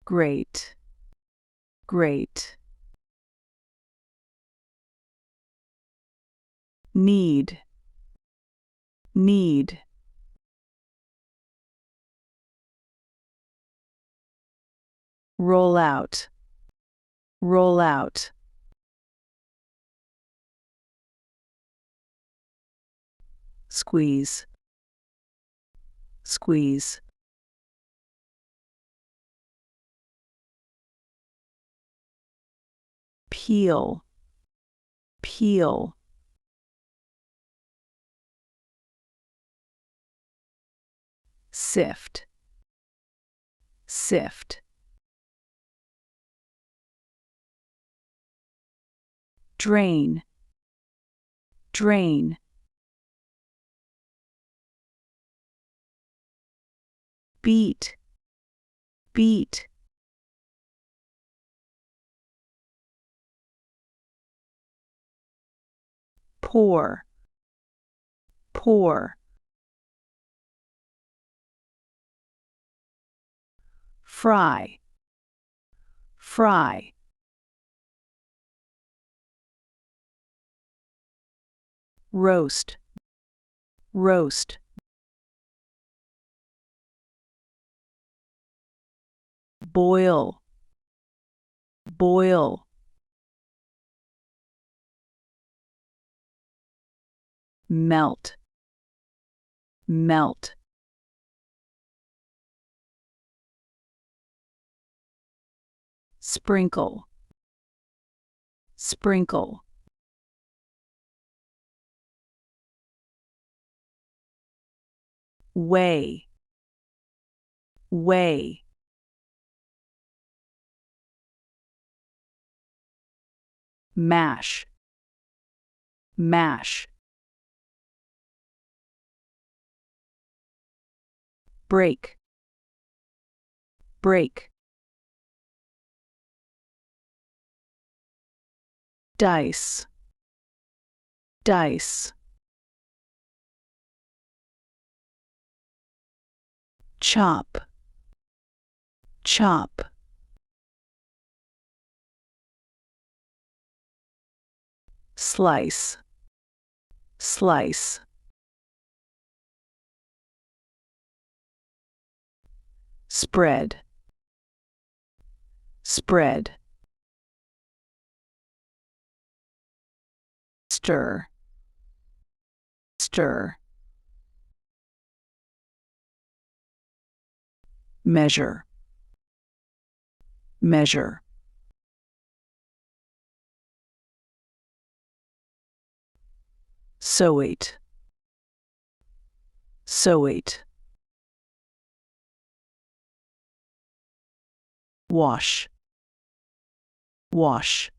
great, great. Need, need. Roll out, roll out. Squeeze, squeeze. Peel, peel. Sift, sift. Drain, drain. Beat, beat. Pour, pour. Fry, fry. Roast, roast. Boil, boil. Melt, melt. Sprinkle, sprinkle. Weigh, weigh. Mash, mash. Break, break. Dice, dice. Chop, chop. Slice, slice. Spread, spread. Stir, stir. Measure, measure. Sowate, sowate. Wash, wash.